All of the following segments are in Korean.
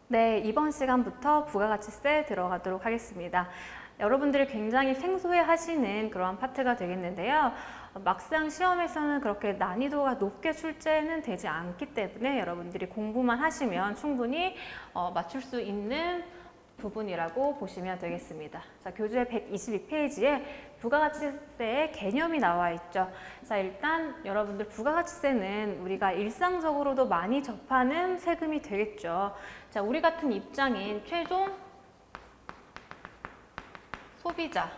네, 이번 시간부터 부가가치세 들어가도록 하겠습니다. 여러분들이 굉장히 생소해 하시는 그러한 파트가 되겠는데요. 막상 시험에서는 그렇게 난이도가 높게 출제는 되지 않기 때문에 여러분들이 공부만 하시면 충분히 맞출 수 있는 부분이라고 보시면 되겠습니다. 자, 교재 122페이지에 부가가치세의 개념이 나와 있죠. 자, 일단 여러분들 부가가치세는 우리가 일상적으로도 많이 접하는 세금이 되겠죠. 자, 우리 같은 입장인 최종 소비자.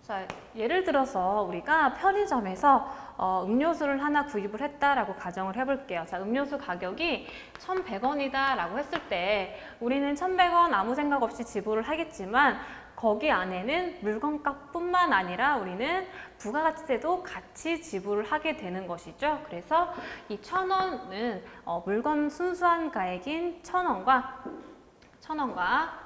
자, 예를 들어서 우리가 편의점에서 음료수를 하나 구입을 했다라고 가정을 해볼게요. 자, 음료수 가격이 1,100원이다 라고 했을 때 우리는 1,100원 아무 생각 없이 지불을 하겠지만 거기 안에는 물건값 뿐만 아니라 우리는 부가가치세도 같이 지불을 하게 되는 것이죠. 그래서 이 1,000원은 물건 순수한 가액인 1,000원과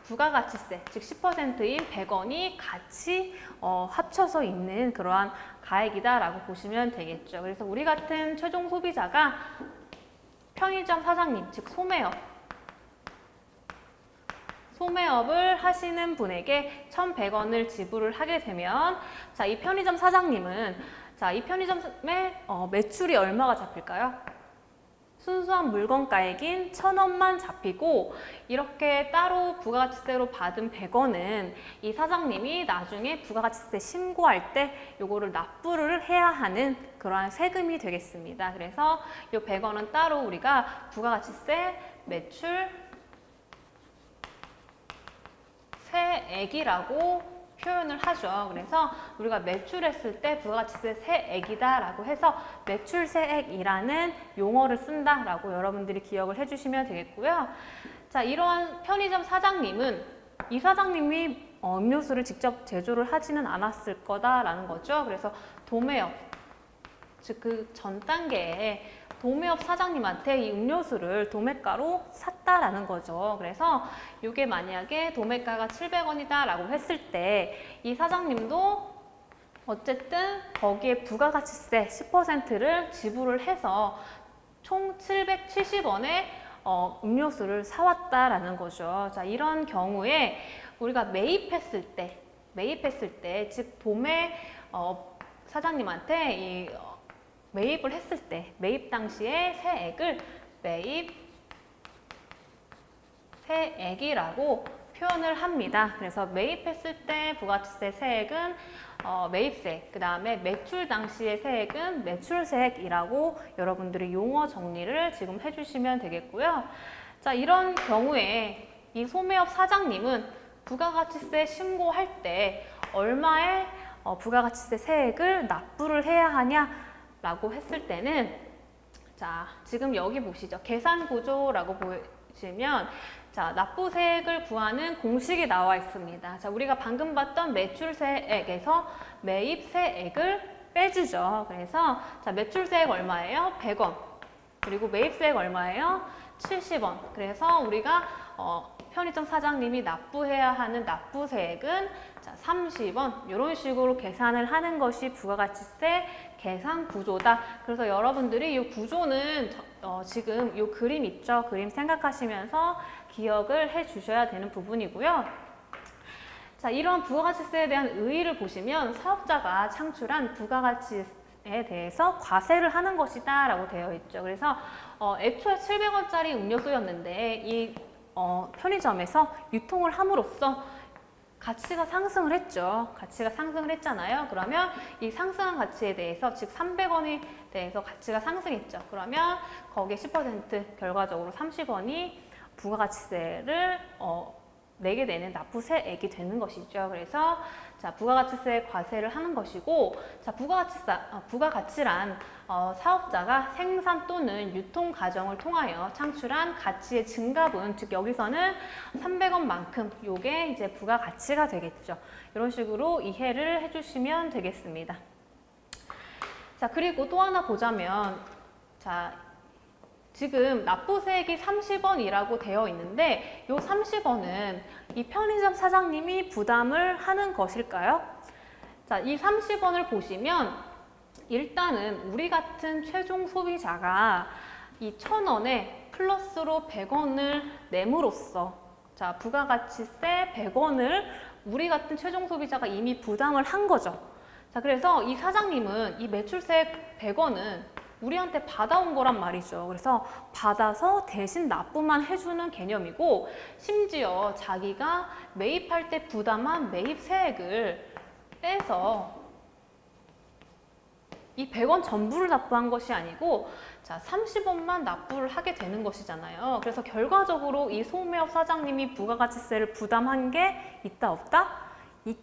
부가가치세, 즉 10%인 100원이 같이 합쳐서 있는 그러한 가액이다라고 보시면 되겠죠. 그래서 우리 같은 최종 소비자가 편의점 사장님, 즉 소매업을 하시는 분에게 1,100원을 지불을 하게 되면, 자, 이 편의점 사장님은, 자, 이 편의점의 매출이 얼마가 잡힐까요? 순수한 물건가액인 1,000원만 잡히고, 이렇게 따로 부가가치세로 받은 100원은 이 사장님이 나중에 부가가치세 신고할 때 요거를 납부를 해야 하는 그러한 세금이 되겠습니다. 그래서 이 100원은 따로 우리가 부가가치세 매출 세액이라고 표현을 하죠. 그래서 우리가 매출했을 때 부가가치세 세액이다라고 해서 매출세액이라는 용어를 쓴다라고 여러분들이 기억을 해주시면 되겠고요. 자, 이러한 편의점 사장님은 이 사장님이 음료수를 직접 제조를 하지는 않았을 거다라는 거죠. 그래서 도매업, 즉 그 전 단계에 도매업 사장님한테 이 음료수를 도매가로 샀다라는 거죠. 그래서 이게 만약에 도매가가 700원이다 라고 했을 때 이 사장님도 어쨌든 거기에 부가가치세 10%를 지불을 해서 총 770원의 음료수를 사왔다라는 거죠. 자, 이런 경우에 우리가 매입했을 때, 즉 도매 사장님한테 이 매입을 했을 때 매입 당시의 세액을 매입 세액이라고 표현을 합니다. 그래서 매입했을 때 부가가치세 세액은 매입세액, 그 다음에 매출 당시의 세액은 매출세액이라고 여러분들이 용어 정리를 지금 해주시면 되겠고요. 자, 이런 경우에 이 소매업 사장님은 부가가치세 신고할 때 얼마의 부가가치세 세액을 납부를 해야 하냐라고 했을 때는, 자, 지금 여기 보시죠. 계산구조라고 보시면, 자, 납부세액을 구하는 공식이 나와 있습니다. 자, 우리가 방금 봤던 매출세액에서 매입세액을 빼주죠. 그래서 자, 매출세액 얼마예요? 100원. 그리고 매입세액 얼마예요? 70원. 그래서 우리가 편의점 사장님이 납부해야 하는 납부세액은 자, 30원. 이런 식으로 계산을 하는 것이 부가가치세 계산 구조다. 그래서 여러분들이 이 구조는 지금 이 그림 있죠? 그림 생각하시면서 기억을 해 주셔야 되는 부분이고요. 자, 이런 부가가치세에 대한 의의를 보시면 사업자가 창출한 부가가치에 대해서 과세를 하는 것이다 라고 되어 있죠. 그래서 애초에 700원짜리 음료수였는데 이 편의점에서 유통을 함으로써 가치가 상승을 했죠. 가치가 상승을 했잖아요. 그러면 이 상승한 가치에 대해서, 즉 300원에 대해서 가치가 상승했죠. 그러면 거기에 10% 결과적으로 30원이 부가가치세를 내게 되는 납부세액이 되는 것이죠. 그래서 자, 부가가치세 과세를 하는 것이고, 자, 부가가치란 사업자가 생산 또는 유통 과정을 통하여 창출한 가치의 증가분, 즉 여기서는 300원만큼 요게 이제 부가가치가 되겠죠. 이런 식으로 이해를 해주시면 되겠습니다. 자, 그리고 또 하나 보자면, 자, 지금 납부세액이 30원이라고 되어 있는데 이 30원은 이 편의점 사장님이 부담을 하는 것일까요? 자, 이 30원을 보시면 일단은 우리 같은 최종 소비자가 이 1,000원에 플러스로 100원을 내므로써 자, 부가가치세 100원을 우리 같은 최종 소비자가 이미 부담을 한 거죠. 자, 그래서 이 사장님은 이 매출세 100원은 우리한테 받아온 거란 말이죠. 그래서 받아서 대신 납부만 해주는 개념이고, 심지어 자기가 매입할 때 부담한 매입세액을 빼서 이 100원 전부를 납부한 것이 아니고 자 30원만 납부를 하게 되는 것이잖아요. 그래서 결과적으로 이 소매업 사장님이 부가가치세를 부담한 게 있다 없다?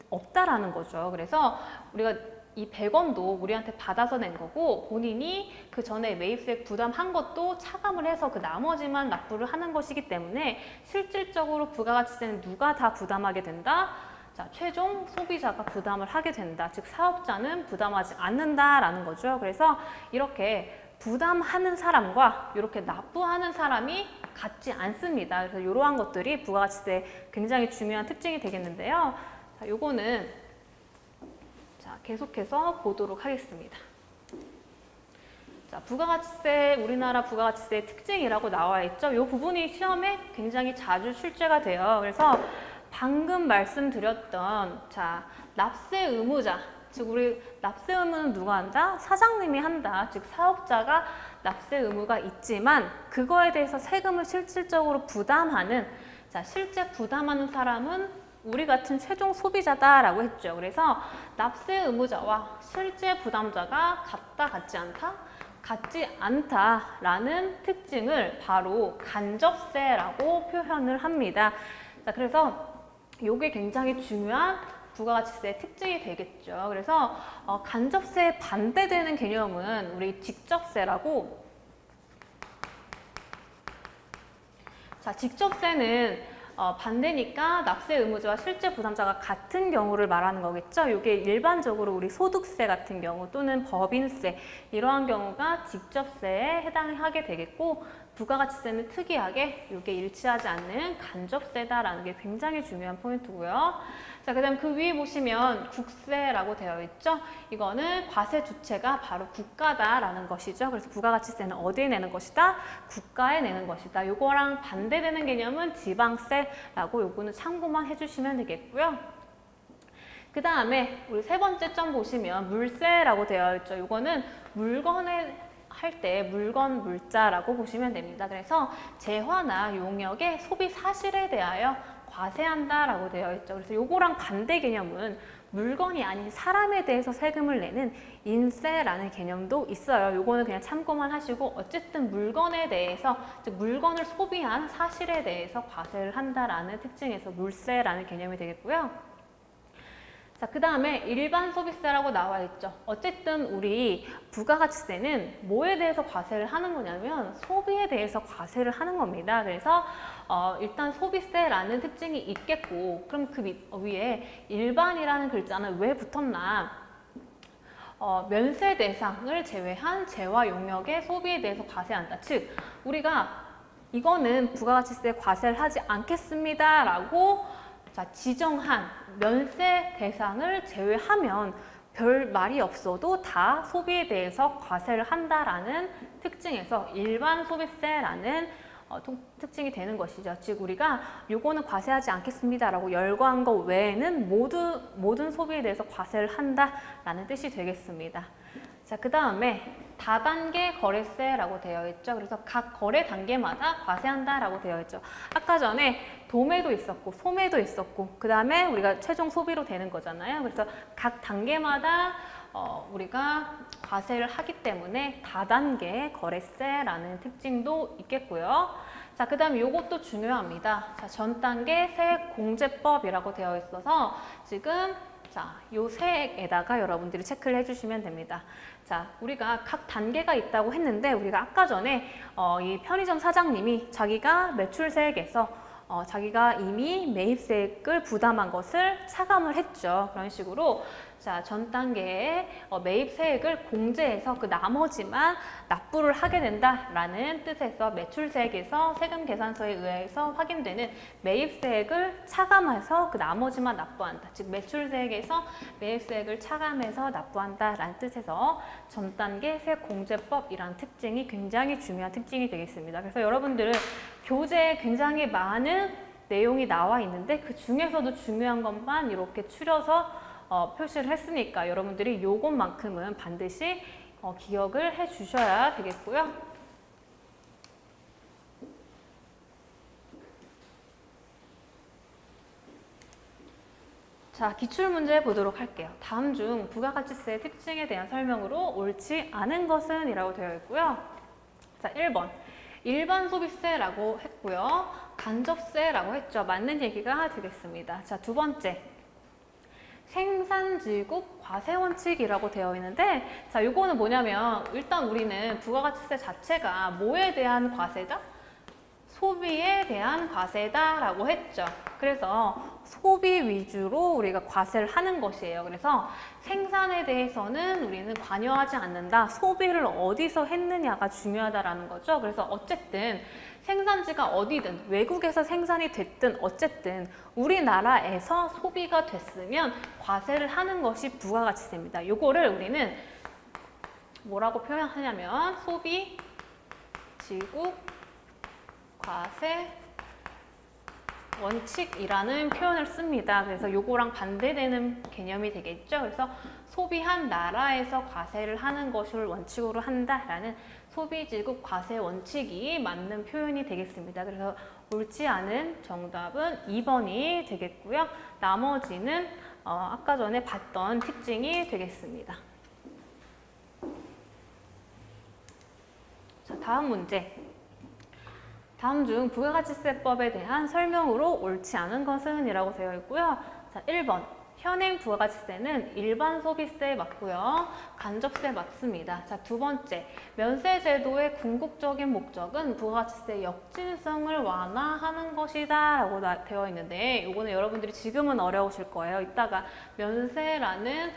없다라는 거죠. 그래서 우리가 이 100원도 우리한테 받아서 낸 거고, 본인이 그 전에 매입세액 부담한 것도 차감을 해서 그 나머지만 납부를 하는 것이기 때문에 실질적으로 부가가치세는 누가 다 부담하게 된다? 자, 최종 소비자가 부담을 하게 된다. 즉 사업자는 부담하지 않는다라는 거죠. 그래서 이렇게 부담하는 사람과 이렇게 납부하는 사람이 같지 않습니다. 그래서 이러한 것들이 부가가치세의 굉장히 중요한 특징이 되겠는데요. 자, 요거는 자, 계속해서 보도록 하겠습니다. 자, 부가가치세, 우리나라 부가가치세의 특징이라고 나와 있죠. 이 부분이 시험에 굉장히 자주 출제가 돼요. 그래서 방금 말씀드렸던 자, 납세 의무자, 즉 우리 납세 의무는 누가 한다? 사장님이 한다. 즉 사업자가 납세 의무가 있지만 그거에 대해서 세금을 실질적으로 부담하는, 자, 실제 부담하는 사람은 우리 같은 최종 소비자다라고 했죠. 그래서 납세 의무자와 실제 부담자가 같다, 같지 않다? 같지 않다라는 특징을 바로 간접세라고 표현을 합니다. 자, 그래서 이게 굉장히 중요한 부가가치세의 특징이 되겠죠. 그래서 간접세에 반대되는 개념은 우리 직접세라고. 자, 직접세는 반대니까 납세 의무자와 실제 부담자가 같은 경우를 말하는 거겠죠. 이게 일반적으로 우리 소득세 같은 경우 또는 법인세 이러한 경우가 직접세에 해당하게 되겠고, 부가가치세는 특이하게 이게 일치하지 않는 간접세다라는 게 굉장히 중요한 포인트고요. 자, 그다음 그 위에 보시면 국세라고 되어 있죠. 이거는 과세 주체가 바로 국가다라는 것이죠. 그래서 부가가치세는 어디에 내는 것이다? 국가에 내는 것이다. 요거랑 반대되는 개념은 지방세라고 요거는 참고만 해주시면 되겠고요. 그 다음에 우리 세 번째 점 보시면 물세라고 되어 있죠. 요거는 물건에 할 때 물건 물자라고 보시면 됩니다. 그래서 재화나 용역의 소비 사실에 대하여 과세한다라고 되어 있죠. 그래서 요거랑 반대 개념은 물건이 아닌 사람에 대해서 세금을 내는 인세라는 개념도 있어요. 요거는 그냥 참고만 하시고 어쨌든 물건에 대해서, 즉 물건을 소비한 사실에 대해서 과세를 한다라는 특징에서 물세라는 개념이 되겠고요. 자, 그 다음에 일반 소비세라고 나와 있죠. 어쨌든 우리 부가가치세는 뭐에 대해서 과세를 하는 거냐면 소비에 대해서 과세를 하는 겁니다. 그래서 일단 소비세라는 특징이 있겠고, 그럼 그 위에 일반이라는 글자는 왜 붙었나? 면세 대상을 제외한 재화 용역의 소비에 대해서 과세한다. 즉 우리가 이거는 부가가치세 과세를 하지 않겠습니다 라고 자, 지정한 면세 대상을 제외하면 별 말이 없어도 다 소비에 대해서 과세를 한다라는 특징에서 일반 소비세라는 특징이 되는 것이죠. 즉 우리가 요거는 과세하지 않겠습니다라고 열거한 것 외에는 모든 소비에 대해서 과세를 한다라는 뜻이 되겠습니다. 자, 그 다음에 다단계 거래세라고 되어 있죠. 그래서 각 거래 단계마다 과세한다라고 되어 있죠. 아까 전에 도매도 있었고 소매도 있었고 그 다음에 우리가 최종 소비로 되는 거잖아요. 그래서 각 단계마다 우리가 과세를 하기 때문에 다단계 거래세라는 특징도 있겠고요. 자, 그 다음에 이것도 중요합니다. 자, 전 단계 세액공제법이라고 되어 있어서 지금 자, 요 세액에다가 여러분들이 체크를 해주시면 됩니다. 자, 우리가 각 단계가 있다고 했는데 우리가 아까 전에 이 편의점 사장님이 자기가 매출세액에서 자기가 이미 매입세액을 부담한 것을 차감을 했죠. 그런 식으로 자, 전 단계에 매입세액을 공제해서 그 나머지만 납부를 하게 된다라는 뜻에서 매출세액에서 세금계산서에 의해서 확인되는 매입세액을 차감해서 그 나머지만 납부한다. 즉 매출세액에서 매입세액을 차감해서 납부한다라는 뜻에서 전 단계 세액공제법이라는 특징이 굉장히 중요한 특징이 되겠습니다. 그래서 여러분들은 교재에 굉장히 많은 내용이 나와 있는데 그 중에서도 중요한 것만 이렇게 추려서 표시를 했으니까 여러분들이 요것만큼은 반드시 기억을 해 주셔야 되겠고요. 자, 기출문제 보도록 할게요. 다음 중 부가가치세의 특징에 대한 설명으로 옳지 않은 것은 이라고 되어 있고요. 자, 1번. 일반 소비세라고 했고요. 간접세라고 했죠. 맞는 얘기가 되겠습니다. 자, 두 번째. 생산지급 과세원칙이라고 되어 있는데, 자, 요거는 뭐냐면 일단 우리는 부가가치세 자체가 뭐에 대한 과세다? 소비에 대한 과세다라고 했죠. 그래서 소비 위주로 우리가 과세를 하는 것이에요. 그래서 생산에 대해서는 우리는 관여하지 않는다. 소비를 어디서 했느냐가 중요하다라는 거죠. 그래서 어쨌든 생산지가 어디든 외국에서 생산이 됐든 어쨌든 우리나라에서 소비가 됐으면 과세를 하는 것이 부가가치세입니다. 요거를 우리는 뭐라고 표현하냐면 소비 지급 과세 원칙이라는 표현을 씁니다. 그래서 요거랑 반대되는 개념이 되겠죠. 그래서 소비한 나라에서 과세를 하는 것을 원칙으로 한다라는 소비지급 과세 원칙이 맞는 표현이 되겠습니다. 그래서 옳지 않은 정답은 2번이 되겠고요. 나머지는 아까 전에 봤던 특징이 되겠습니다. 자, 다음 문제. 다음 중 부가가치세법에 대한 설명으로 옳지 않은 것은 이라고 되어 있고요. 자, 1번. 현행 부가가치세는 일반 소비세 맞고요. 간접세 맞습니다. 자, 두 번째. 면세 제도의 궁극적인 목적은 부가가치세 역진성을 완화하는 것이다 라고 되어 있는데 이거는 여러분들이 지금은 어려우실 거예요. 이따가 면세라는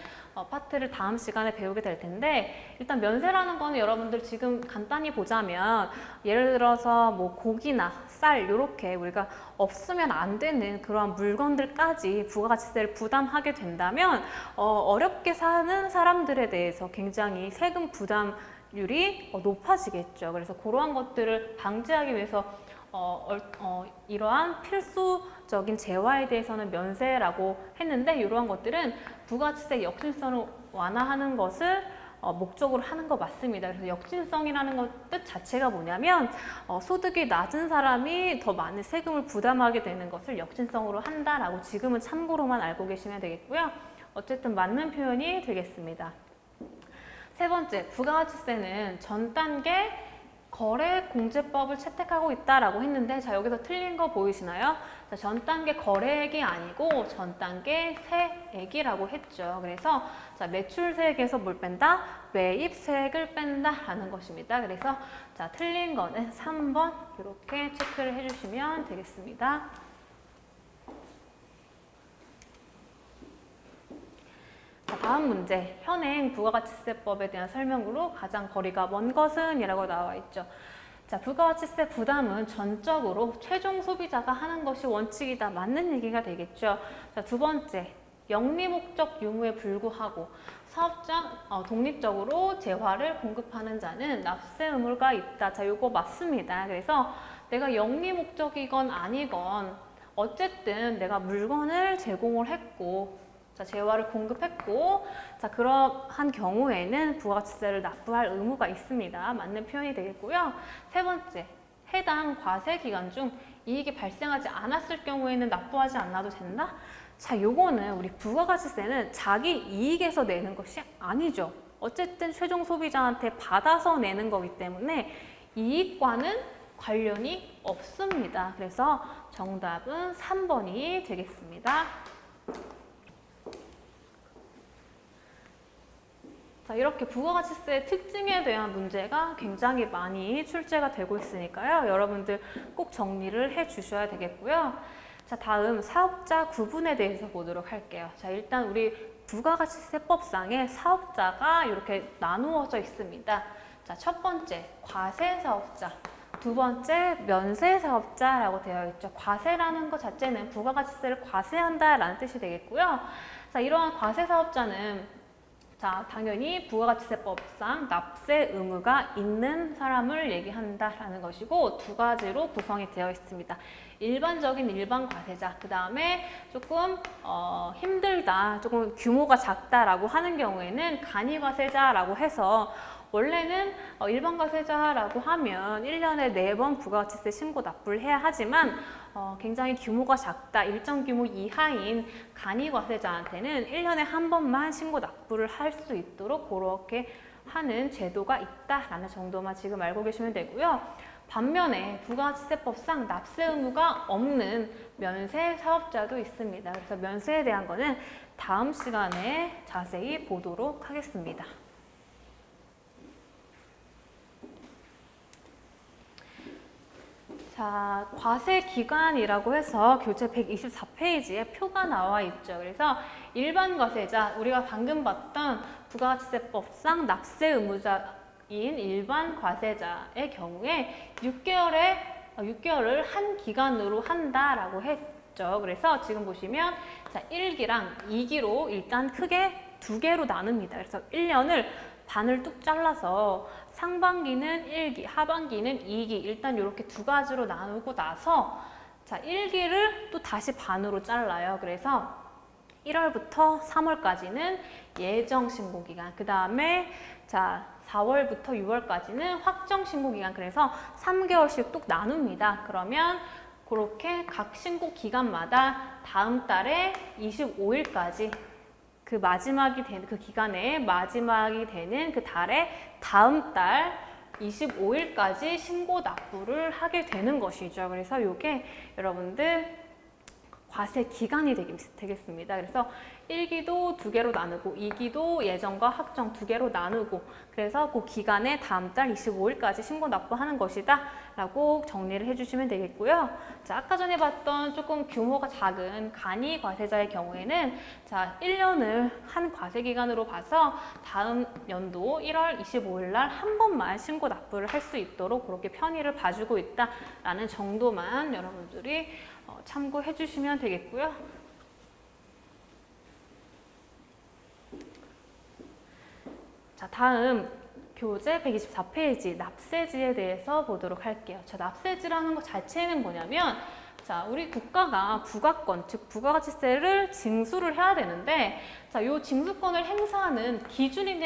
파트를 다음 시간에 배우게 될 텐데 일단 면세라는 거는 여러분들 지금 간단히 보자면 예를 들어서 뭐 고기나 쌀 이렇게 우리가 없으면 안 되는 그러한 물건들까지 부가가치세를 부담하게 된다면 어렵게 사는 사람들에 대해서 굉장히 세금 부담률이 높아지겠죠. 그래서 그러한 것들을 방지하기 위해서 이러한 필수적인 재화에 대해서는 면세라고 했는데 이러한 것들은 부가가치세 역진성을 완화하는 것을 목적으로 하는 거 맞습니다. 그래서 역진성이라는 것 뜻 자체가 뭐냐면 소득이 낮은 사람이 더 많은 세금을 부담하게 되는 것을 역진성으로 한다라고 지금은 참고로만 알고 계시면 되겠고요. 어쨌든 맞는 표현이 되겠습니다. 세 번째, 부가가치세는 전 단계 거래공제법을 채택하고 있다라고 했는데 자 여기서 틀린 거 보이시나요? 자, 전 단계 거래액이 아니고 전 단계 세액이라고 했죠. 그래서 자 매출세액에서 뭘 뺀다? 매입세액을 뺀다라는 것입니다. 그래서 자 틀린 거는 3번 이렇게 체크를 해주시면 되겠습니다. 자, 다음 문제. 현행 부가가치세법에 대한 설명으로 가장 거리가 먼 것은 이라고 나와 있죠. 자, 부가가치세 부담은 전적으로 최종 소비자가 하는 것이 원칙이다. 맞는 얘기가 되겠죠. 자, 두 번째. 영리 목적 유무에 불구하고 사업장 독립적으로 재화를 공급하는 자는 납세 의무가 있다. 자, 요거 맞습니다. 그래서 내가 영리 목적이건 아니건 어쨌든 내가 물건을 제공을 했고 자, 재화를 공급했고 자, 그러한 경우에는 부가가치세를 납부할 의무가 있습니다. 맞는 표현이 되겠고요. 세 번째, 해당 과세 기간 중 이익이 발생하지 않았을 경우에는 납부하지 않아도 된다? 자, 요거는 우리 부가가치세는 자기 이익에서 내는 것이 아니죠. 어쨌든 최종 소비자한테 받아서 내는 거기 때문에 이익과는 관련이 없습니다. 그래서 정답은 3번이 되겠습니다. 자, 이렇게 부가가치세의 특징에 대한 문제가 굉장히 많이 출제가 되고 있으니까요. 여러분들 꼭 정리를 해 주셔야 되겠고요. 자, 다음 사업자 구분에 대해서 보도록 할게요. 자, 일단 우리 부가가치세법상의 사업자가 이렇게 나누어져 있습니다. 자, 첫 번째 과세사업자, 두 번째 면세사업자라고 되어 있죠. 과세라는 것 자체는 부가가치세를 과세한다라는 뜻이 되겠고요. 자, 이러한 과세사업자는 자, 당연히 부가가치세법상 납세 의무가 있는 사람을 얘기한다라는 것이고 두 가지로 구성이 되어 있습니다. 일반적인 일반 과세자, 그 다음에 조금 힘들다, 조금 규모가 작다라고 하는 경우에는 간이과세자라고 해서 원래는 일반 과세자라고 하면 1년에 4번 부가가치세 신고 납부를 해야 하지만 굉장히 규모가 작다, 일정 규모 이하인 간이과세자한테는 1년에 한 번만 신고 납부를 할 수 있도록 그렇게 하는 제도가 있다라는 정도만 지금 알고 계시면 되고요. 반면에 부가가치세법상 납세 의무가 없는 면세 사업자도 있습니다. 그래서 면세에 대한 거는 다음 시간에 자세히 보도록 하겠습니다. 자, 과세 기간이라고 해서 교재 124페이지에 표가 나와 있죠. 그래서 일반 과세자, 우리가 방금 봤던 부가가치세법상 납세 의무자인 일반 과세자의 경우에 6개월을 한 기간으로 한다라고 했죠. 그래서 지금 보시면 자, 1기랑 2기로 일단 크게 2개로 나눕니다. 그래서 1년을 반을 뚝 잘라서 상반기는 1기, 하반기는 2기, 일단 이렇게 두 가지로 나누고 나서 자, 1기를 또 다시 반으로 잘라요. 그래서 1월부터 3월까지는 예정 신고 기간, 그 다음에 자, 4월부터 6월까지는 확정 신고 기간, 그래서 3개월씩 뚝 나눕니다. 그러면 그렇게 각 신고 기간마다 다음 달에 25일까지 그 마지막이 되는 그 기간에 마지막이 되는 그 달에 다음 달 25일까지 신고 납부를 하게 되는 것이죠. 그래서 이게 여러분들 과세 기간이 되겠습니다. 그래서 1기도 2개로 나누고 2기도 예정과 확정 2개로 나누고 그래서 그 기간에 다음 달 25일까지 신고 납부하는 것이다 라고 정리를 해주시면 되겠고요. 자, 아까 전에 봤던 조금 규모가 작은 간이 과세자의 경우에는 자, 1년을 한 과세 기간으로 봐서 다음 연도 1월 25일 날 한 번만 신고 납부를 할 수 있도록 그렇게 편의를 봐주고 있다라는 정도만 여러분들이 참고해 주시면 되겠고요. 자, 다음 교재 124페이지 납세지에 대해서 보도록 할게요. 자, 납세지라는 것 자체는 뭐냐면 자, 우리 국가가 부가권, 즉 부가가치세를 징수를 해야 되는데 자, 이 징수권을 행사하는 기준이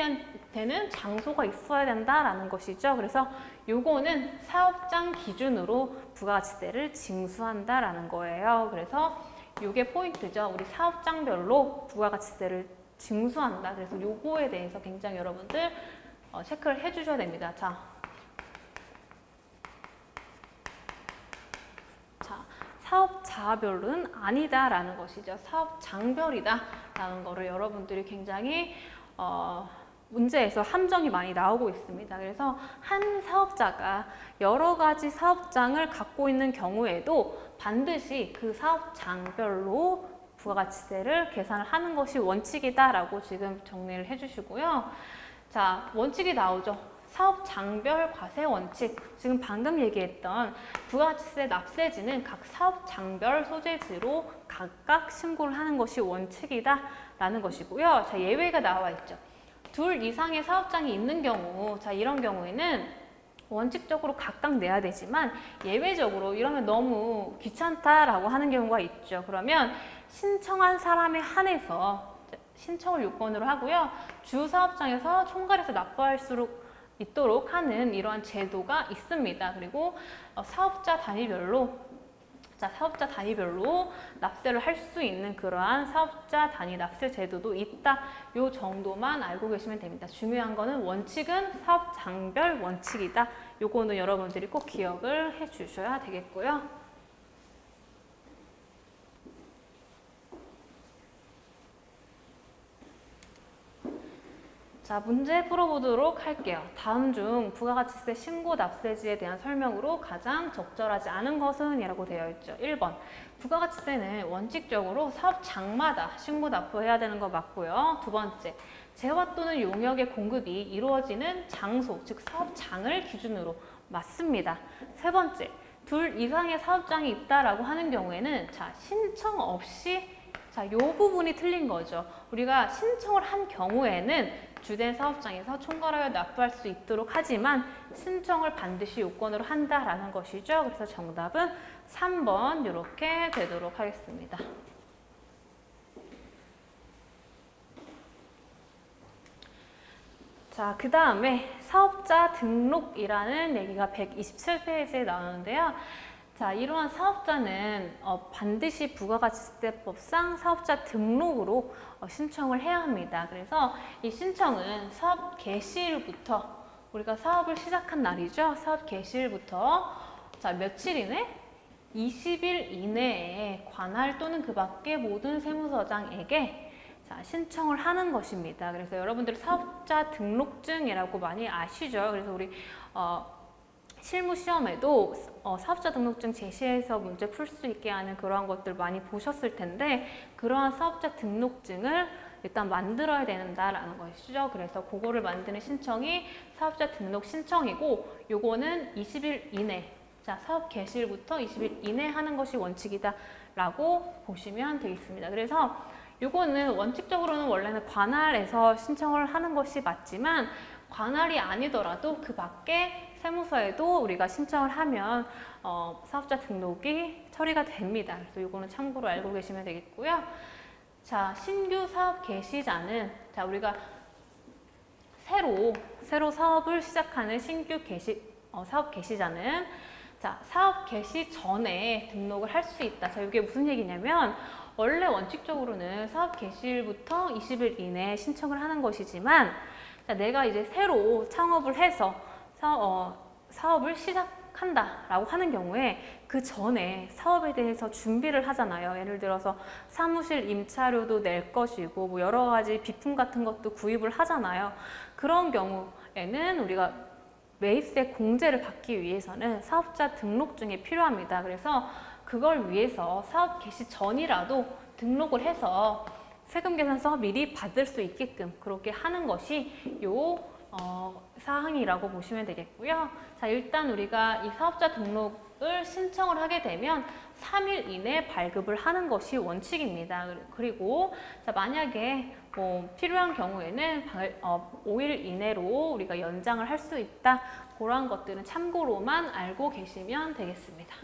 되는 장소가 있어야 된다라는 것이죠. 그래서 요거는 사업장 기준으로 부가가치세를 징수한다라는 거예요. 그래서 요게 포인트죠. 우리 사업장별로 부가가치세를 징수한다. 그래서 요거에 대해서 굉장히 여러분들 체크를 해주셔야 됩니다. 자, 사업자별은 아니다라는 것이죠. 사업장별이다라는 거를 여러분들이 굉장히 문제에서 함정이 많이 나오고 있습니다. 그래서 한 사업자가 여러 가지 사업장을 갖고 있는 경우에도 반드시 그 사업장별로 부가가치세를 계산을 하는 것이 원칙이다라고 지금 정리를 해주시고요. 자, 원칙이 나오죠. 사업장별 과세 원칙, 지금 방금 얘기했던 부가가치세 납세지는 각 사업장별 소재지로 각각 신고를 하는 것이 원칙이다라는 것이고요. 자, 예외가 나와 있죠. 2 이상의 사업장이 있는 경우, 자, 이런 경우에는 원칙적으로 각각 내야 되지만 예외적으로 이러면 너무 귀찮다라고 하는 경우가 있죠. 그러면 신청한 사람에 한해서 신청을 요건으로 하고요. 주 사업장에서 총괄해서 납부할 수 있도록 하는 이러한 제도가 있습니다. 그리고 사업자 단위별로 납세를 할 수 있는 그러한 사업자 단위 납세 제도도 있다. 요 정도만 알고 계시면 됩니다. 중요한 거는 원칙은 사업장별 원칙이다. 요거는 여러분들이 꼭 기억을 해 주셔야 되겠고요. 자, 문제 풀어보도록 할게요. 다음 중 부가가치세 신고 납세지에 대한 설명으로 가장 적절하지 않은 것은? 이라고 되어 있죠. 1번. 부가가치세는 원칙적으로 사업장마다 신고 납부해야 되는 거 맞고요. 두 번째. 재화 또는 용역의 공급이 이루어지는 장소, 즉 사업장을 기준으로 맞습니다. 세 번째. 둘 이상의 사업장이 있다라고 하는 경우에는 자, 신청 없이 자, 이 부분이 틀린 거죠. 우리가 신청을 한 경우에는 주된 사업장에서 총괄하여 납부할 수 있도록 하지만 신청을 반드시 요건으로 한다라는 것이죠. 그래서 정답은 3번 이렇게 되도록 하겠습니다. 자, 그 다음에 사업자 등록이라는 얘기가 127페이지에 나오는데요. 자, 이러한 사업자는 반드시 부가가치세법상 사업자 등록으로 신청을 해야 합니다. 그래서 이 신청은 사업 개시일부터 우리가 사업을 시작한 날이죠. 사업 개시일부터 자, 며칠 이내? 20일 이내에 관할 또는 그 밖의 모든 세무서장에게 자, 신청을 하는 것입니다. 그래서 여러분들 사업자 등록증이라고 많이 아시죠? 그래서 우리 실무 시험에도 사업자 등록증 제시해서 문제 풀 수 있게 하는 그러한 것들 많이 보셨을 텐데 그러한 사업자 등록증을 일단 만들어야 된다라는 것이죠. 그래서 그거를 만드는 신청이 사업자 등록 신청이고 요거는 20일 이내 자, 사업 개시일부터 20일 이내 하는 것이 원칙이다 라고 보시면 되겠습니다. 그래서 요거는 원칙적으로는 원래는 관할에서 신청을 하는 것이 맞지만 관할이 아니더라도 그 밖에 세무서에도 우리가 신청을 하면 사업자 등록이 처리가 됩니다. 그래서 이거는 참고로 알고 계시면 되겠고요. 자, 신규 사업 개시자는 자, 우리가 새로 사업을 시작하는 신규 사업 개시자는 자, 사업 개시 전에 등록을 할 수 있다. 자, 이게 무슨 얘기냐면 원래 원칙적으로는 사업 개시일부터 20일 이내에 신청을 하는 것이지만 자, 내가 이제 새로 창업을 해서 사업을 시작한다라고 하는 경우에 그 전에 사업에 대해서 준비를 하잖아요. 예를 들어서 사무실 임차료도 낼 것이고 뭐 여러 가지 비품 같은 것도 구입을 하잖아요. 그런 경우에는 우리가 매입세 공제를 받기 위해서는 사업자 등록증이 필요합니다. 그래서 그걸 위해서 사업 개시 전이라도 등록을 해서 세금 계산서 미리 받을 수 있게끔 그렇게 하는 것이 요 사항이라고 보시면 되겠고요. 자, 일단 우리가 이 사업자 등록을 신청을 하게 되면 3일 이내 발급을 하는 것이 원칙입니다. 그리고 자, 만약에 뭐 필요한 경우에는 5일 이내로 우리가 연장을 할 수 있다. 그러한 것들은 참고로만 알고 계시면 되겠습니다.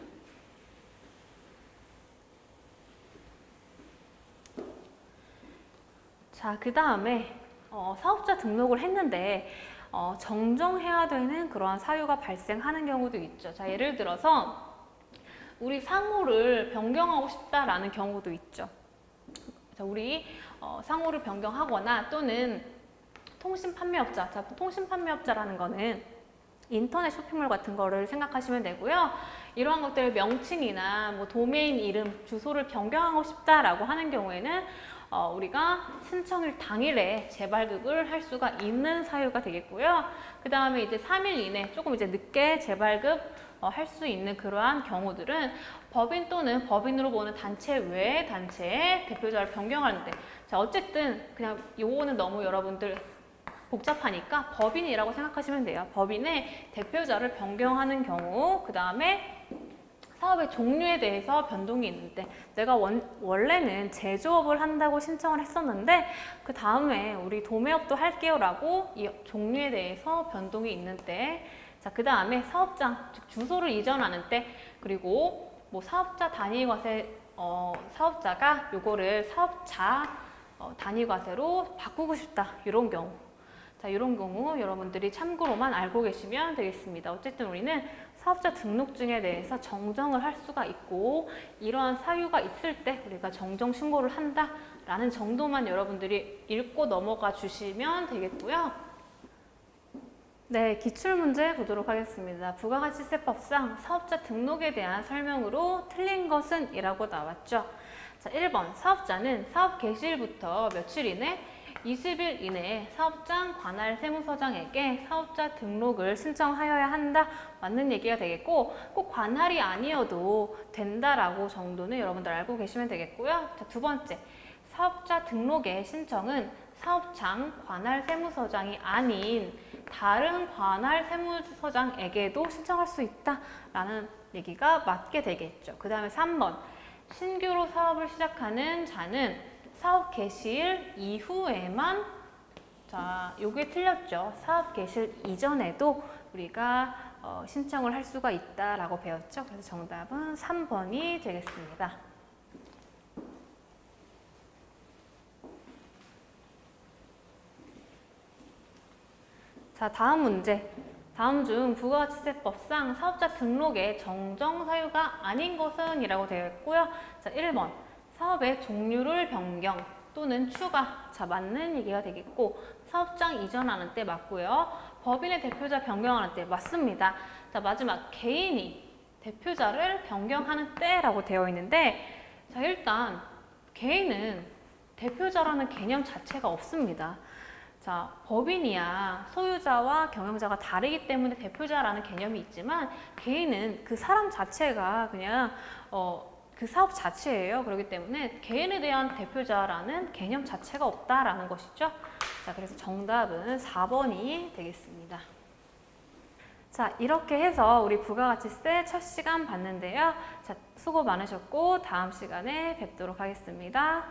자, 그 다음에 사업자 등록을 했는데 정정해야 되는 그러한 사유가 발생하는 경우도 있죠. 자, 예를 들어서 우리 상호를 변경하고 싶다라는 경우도 있죠. 자, 우리 상호를 변경하거나 또는 통신판매업자. 자, 통신판매업자라는 거는 인터넷 쇼핑몰 같은 거를 생각하시면 되고요. 이러한 것들 명칭이나 뭐 도메인 이름, 주소를 변경하고 싶다라고 하는 경우에는 우리가 신청일 당일에 재발급을 할 수가 있는 사유가 되겠고요. 그 다음에 이제 3일 이내 조금 이제 늦게 재발급 할 수 있는 그러한 경우들은 법인 또는 법인으로 보는 단체 외의 단체의 대표자를 변경하는데 자, 어쨌든 그냥 요거는 너무 여러분들 복잡하니까 법인이라고 생각하시면 돼요. 법인의 대표자를 변경하는 경우, 그 다음에 사업의 종류에 대해서 변동이 있는데 내가 원래는 제조업을 한다고 신청을 했었는데 그 다음에 우리 도매업도 할게요 라고 이 종류에 대해서 변동이 있는데 자, 그 다음에 사업장, 즉 주소를 이전하는 때 그리고 뭐 사업자 단위과세 사업자가 요거를 사업자 단위과세로 바꾸고 싶다 이런 경우 자, 이런 경우 여러분들이 참고로만 알고 계시면 되겠습니다. 어쨌든 우리는 사업자 등록증에 대해서 정정을 할 수가 있고 이러한 사유가 있을 때 우리가 정정 신고를 한다라는 정도만 여러분들이 읽고 넘어가 주시면 되겠고요. 네, 기출문제 보도록 하겠습니다. 부가가치세법상 사업자 등록에 대한 설명으로 틀린 것은? 이라고 나왔죠. 자, 1번 사업자는 사업 개시일부터 며칠 이내 20일 이내에 사업장 관할 세무서장에게 사업자 등록을 신청하여야 한다. 맞는 얘기가 되겠고, 꼭 관할이 아니어도 된다라고 정도는 여러분들 알고 계시면 되겠고요. 자, 두 번째, 사업자 등록의 신청은 사업장 관할 세무서장이 아닌 다른 관할 세무서장에게도 신청할 수 있다라는 얘기가 맞게 되겠죠. 그 다음에 3번, 신규로 사업을 시작하는 자는 사업 개시일 이후에만, 자, 요게 틀렸죠. 사업 개시일 이전에도 우리가 신청을 할 수가 있다라고 배웠죠. 그래서 정답은 3번이 되겠습니다. 자, 다음 문제. 다음 중 부가가치세법상 사업자 등록의 정정 사유가 아닌 것은 이라고 되어 있고요. 자, 1번. 사업의 종류를 변경 또는 추가. 자, 맞는 얘기가 되겠고, 사업장 이전하는 때 맞고요. 법인의 대표자 변경하는 때 맞습니다. 자, 마지막. 개인이 대표자를 변경하는 때라고 되어 있는데, 자, 일단 개인은 대표자라는 개념 자체가 없습니다. 자, 법인이야 소유자와 경영자가 다르기 때문에 대표자라는 개념이 있지만, 개인은 그 사람 자체가 그냥 그 사업 자체예요. 그렇기 때문에 개인에 대한 대표자라는 개념 자체가 없다라는 것이죠. 자, 그래서 정답은 4번이 되겠습니다. 자, 이렇게 해서 우리 부가가치세 첫 시간 봤는데요. 자, 수고 많으셨고 다음 시간에 뵙도록 하겠습니다.